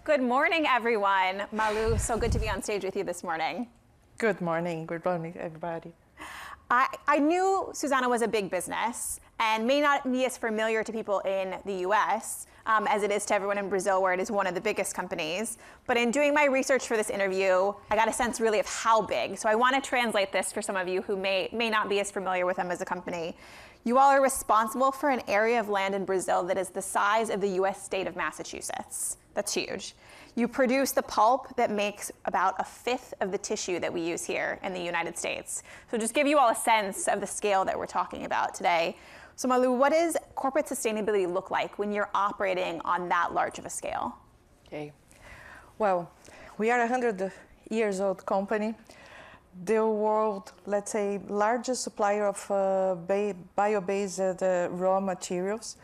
Good morning, everyone. Malu, so good to be on stage with you this morning. Good morning, everybody. I knew Suzano was a big business and may not be as familiar to people in the US as it is to everyone in Brazil, where it is one of the biggest companies. But in doing my research for this interview, I got a sense really of how big. So I want to translate this for some of you who may not be as familiar with them as a company. You all are responsible for an area of land in Brazil that is the size of the US state of Massachusetts. That's huge. You produce the pulp that makes about a fifth of the tissue that we use here in the United States. So just give you all a sense of the scale that we're talking about today. So Malu, what does corporate sustainability look like when you're operating on that large of a scale? Okay. Well, we are a 100-years-old company. The world, let's say, largest supplier of bio-based raw materials.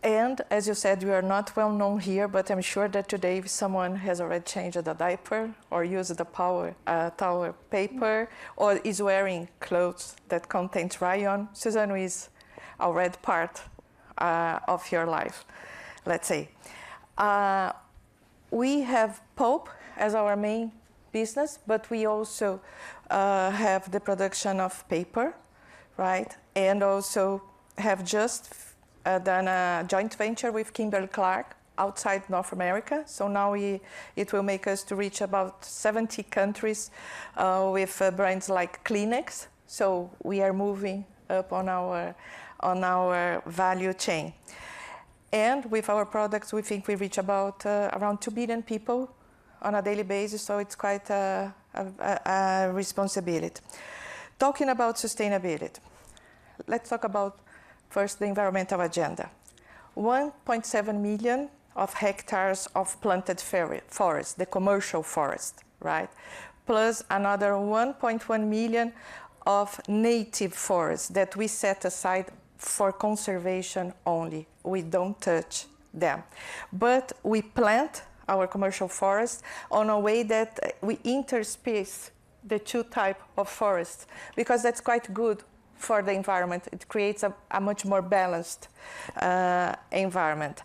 And as you said, we are not well known here, but I'm sure that today if someone has already changed a diaper or used a towel paper or is wearing clothes that contain rayon, Suzano is already part of your life, let's say. We have pulp as our main business, but we also have the production of paper, right? And also have just done a joint venture with Kimberly-Clark outside North America. So now it will make us to reach about 70 countries with brands like Kleenex. So we are moving up on our value chain. And with our products, we think we reach about around 2 billion people on a daily basis. So it's quite a responsibility. Talking about sustainability, let's talk about first, the environmental agenda. 1.7 million of hectares of planted forest, the commercial forest, right? Plus another 1.1 million of native forests that we set aside for conservation only. We don't touch them. But we plant our commercial forests on a way that we interspace the two types of forests, because that's quite good for the environment. It creates a much more balanced environment.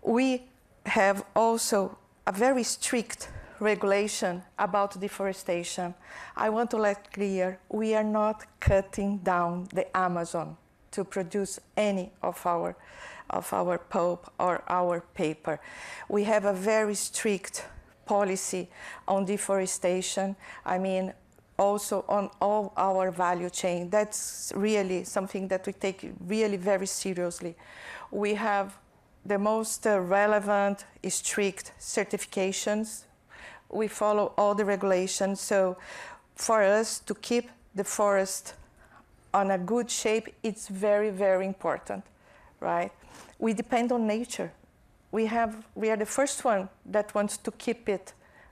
We have also a very strict regulation about deforestation. I want to let clear, we are not cutting down the Amazon to produce any of our pulp or our paper. We have a very strict policy on deforestation. I mean, also on all our value chain. That's really something that we take really very seriously. We have the most relevant, strict certifications. We follow all the regulations. So for us to keep the forest on a good shape, it's very, very important, right? We depend on nature. We are the first one that wants to keep it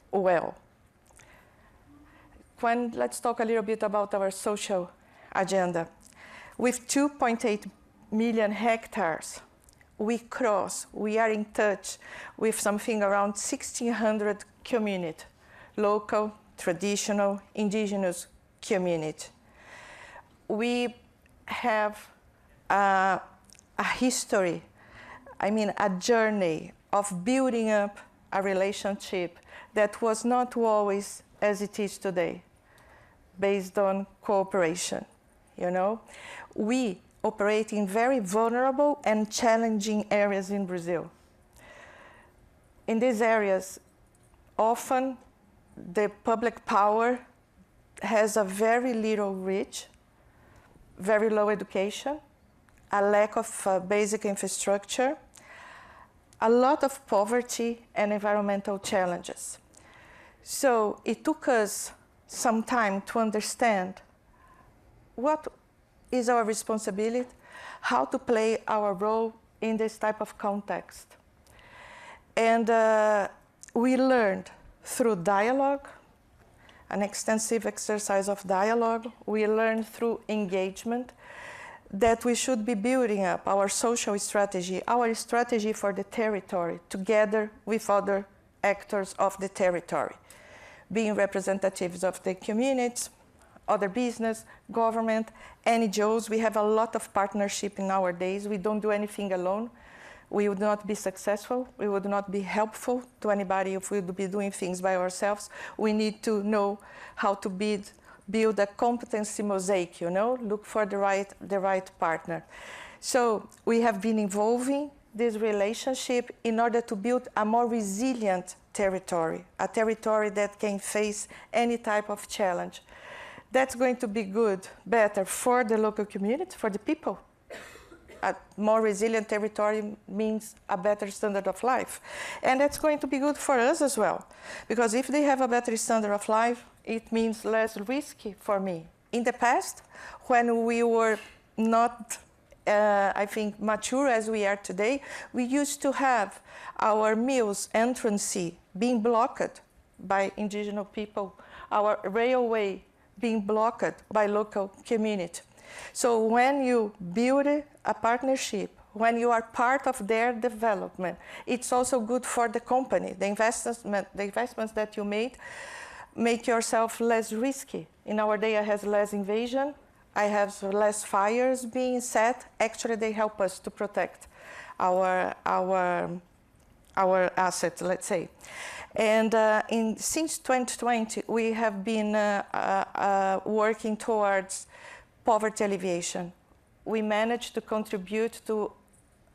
well. Let's talk a little bit about our social agenda. With 2.8 million hectares, we are in touch with something around 1,600 communities, local, traditional, indigenous community. We have a history, a journey of building up a relationship that was not always as it is today, based on cooperation, you know? We operate in very vulnerable and challenging areas in Brazil. In these areas, often the public power has a very little reach, very low education, a lack of basic infrastructure, a lot of poverty and environmental challenges. So it took us some time to understand what is our responsibility, how to play our role in this type of context. And we learned through dialogue, an extensive exercise of dialogue. We learned through engagement that we should be building up our social strategy, our strategy for the territory, together with other actors of the territory, being representatives of the communities, other business, government, NGOs. We have a lot of partnership in our days. We don't do anything alone. we would not be successful, we would not be helpful to anybody if we would be doing things by ourselves. We need to know how to build a competency mosaic, look for the right partner. So we have been evolving this relationship in order to build a more resilient territory, a territory that can face any type of challenge. That's going to be good, better for the local community, for the people. A more resilient territory means a better standard of life. And that's going to be good for us as well. Because if they have a better standard of life, it means less risky for me. In the past, when we were not, I think, mature as we are today, we used to have our mills entrance being blocked by indigenous people, our railway being blocked by local community. So when you build a partnership, when you are part of their development, it's also good for the company. The investments that you made make yourself less risky. In our day, I have less invasion, I have less fires being set. Actually, they help us to protect our assets, let's say. And since 2020, we have been working towards poverty alleviation. We managed to contribute to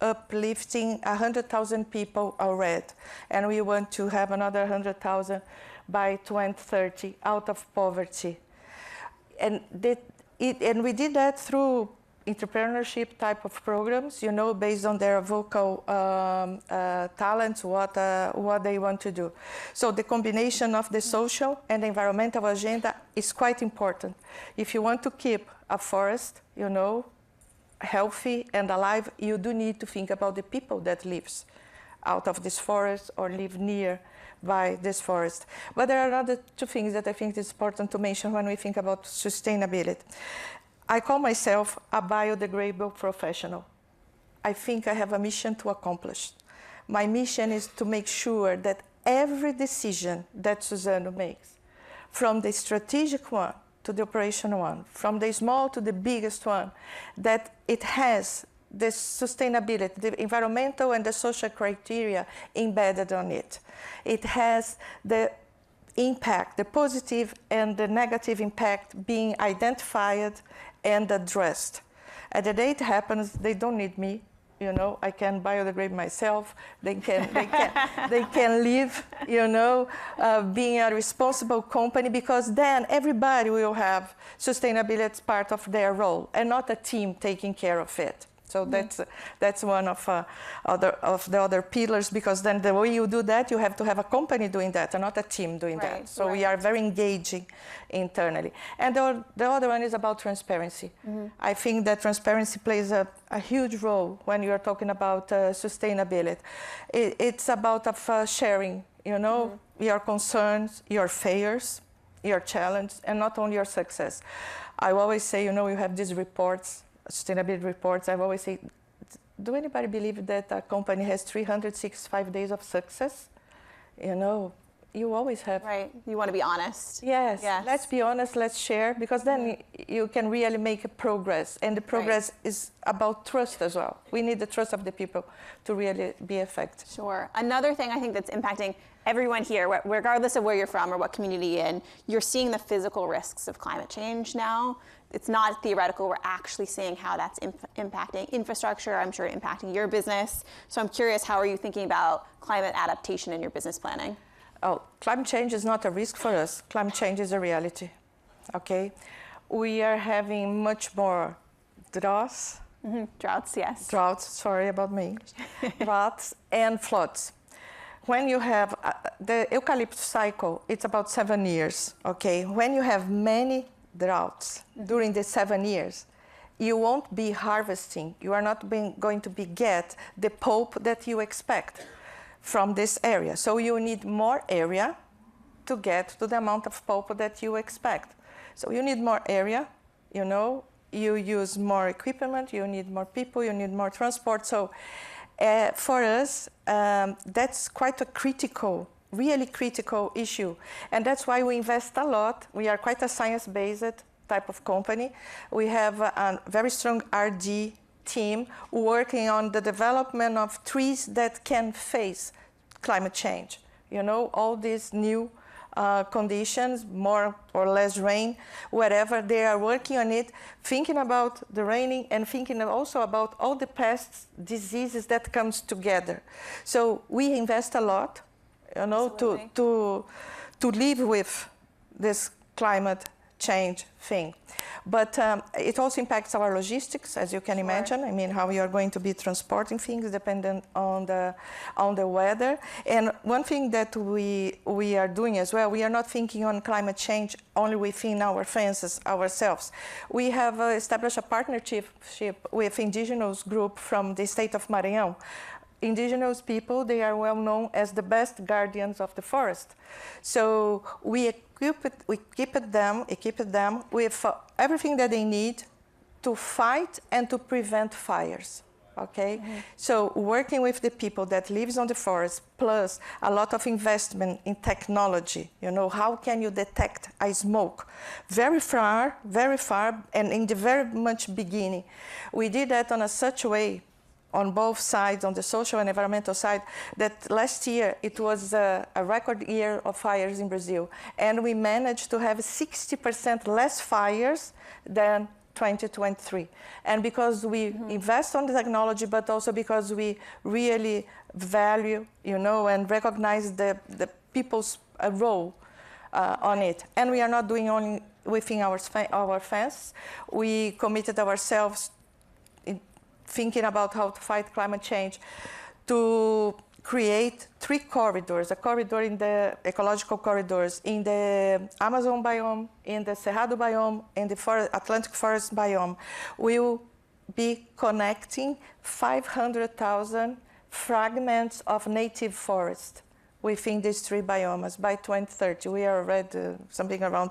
uplifting 100,000 people already, and we want to have another 100,000 by 2030 out of poverty. And we did that through entrepreneurship type of programs, based on their vocal talents, what they want to do. So the combination of the social and the environmental agenda is quite important. If you want to keep a forest, healthy and alive, you do need to think about the people that lives out of this forest or live near by this forest. But there are other two things that I think is important to mention when we think about sustainability. I call myself a biodegradable professional. I think I have a mission to accomplish. My mission is to make sure that every decision that Suzano makes, from the strategic one to the operational one, from the small to the biggest one, that it has the sustainability, the environmental and the social criteria embedded on it. It has the impact, the positive and the negative impact being identified and addressed. At the day it happens, they don't need me. I can biodegrade myself. They can live, being a responsible company, because then everybody will have sustainability as part of their role and not a team taking care of it. So that's one of the other pillars, because then the way you do that, you have to have a company doing that and not a team doing that. So we are very engaging internally. And the other one is about transparency. I think that transparency plays a huge role when you are talking about sustainability. It's about sharing, your concerns, your failures, your challenges, and not only your success. I always say, you have these reports, sustainability reports. I've always said, do anybody believe that a company has 365 days of success? You always have. Right, you want to be honest. Yes, let's be honest, let's share, because then you can really make a progress. And the progress is about trust as well. We need the trust of the people to really be effective. Sure. Another thing I think that's impacting everyone here, regardless of where you're from or what community you're in, you're seeing the physical risks of climate change now. It's not theoretical. We're actually seeing how that's impacting infrastructure. I'm sure impacting your business. So I'm curious, how are you thinking about climate adaptation in your business planning? Oh, climate change is not a risk for us. Climate change is a reality, okay? We are having much more droughts. Droughts, yes. Droughts, sorry about me. Droughts and floods. When you have the eucalyptus cycle, it's about 7 years, okay? When you have many droughts during the 7 years, you won't be harvesting. You are not going to get the pulp that you expect from this area. So you need more area to get to the amount of pulp that you expect. So you need more area, you use more equipment, you need more people, you need more transport. So for us, that's quite a really critical issue. And that's why we invest a lot. We are quite a science-based type of company. We have a very strong R&D team working on the development of trees that can face climate change. You know, all these new conditions, more or less rain, wherever they are working on it, thinking about the raining and thinking also about all the pests, diseases that comes together. So we invest a lot, you know, to live with this climate change thing. But it also impacts our logistics, as you can imagine. I mean, how we are going to be transporting things dependent on the weather. And one thing that we are doing as well, we are not thinking on climate change only within our fences ourselves. We have established a partnership with indigenous group from the state of Maranhão. Indigenous people, they are well known as the best guardians of the forest. So we equip them with everything that they need to fight and to prevent fires. Okay, so working with the people that lives on the forest, plus a lot of investment in technology. You know, how can you detect a smoke very far, and in the very much beginning, we did that on such a way, on both sides, on the social and environmental side, that last year it was a record year of fires in Brazil. And we managed to have 60% less fires than 2023. And because we invest on the technology, but also because we really value, you know, and recognize the people's role on it. And we are not doing only within our fence. We committed ourselves thinking about how to fight climate change, to create 3 corridors, a corridor in the ecological corridors in the Amazon biome, in the Cerrado biome, in the Atlantic forest biome. We will be connecting 500,000 fragments of native forest within these 3 biomes by 2030. We are already something around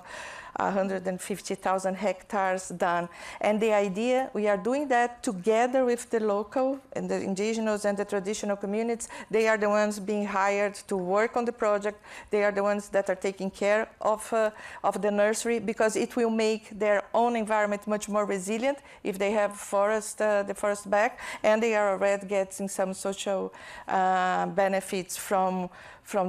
150,000 hectares done. And the idea, we are doing that together with the local and the indigenous and the traditional communities. They are the ones being hired to work on the project. They are the ones that are taking care of the nursery, because it will make their own environment much more resilient if they have the forest back, and they are already getting some social benefits from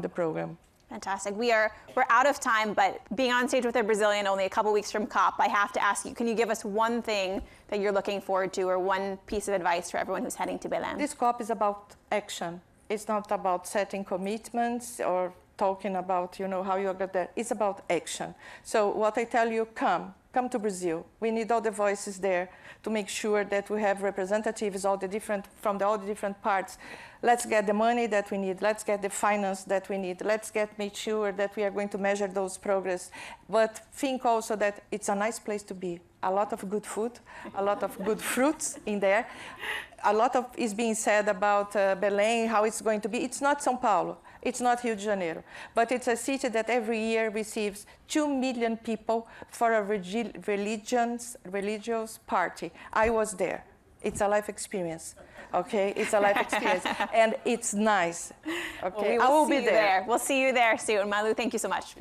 the program. Fantastic. We're out of time, but being on stage with a Brazilian only a couple weeks from COP, I have to ask you, can you give us one thing that you're looking forward to, or one piece of advice for everyone who's heading to Belém? This COP is about action. It's not about setting commitments or talking about, you know, how you get there. It's about action. So what I tell you, come to Brazil. We need all the voices there to make sure that we have representatives from all the different parts. Let's get the money that we need. Let's get the finance that we need. Let's make sure that we are going to measure those progress. But think also that it's a nice place to be. A lot of good food, a lot of good fruits in there. A lot is being said about Belém, how it's going to be. It's not São Paulo. It's not Rio de Janeiro. But it's a city that every year receives 2 million people for a religious party. I was there. It's a life experience. Okay, it's a life experience, and it's nice. Okay, well, I will be there. We'll see you there soon. Malu, thank you so much.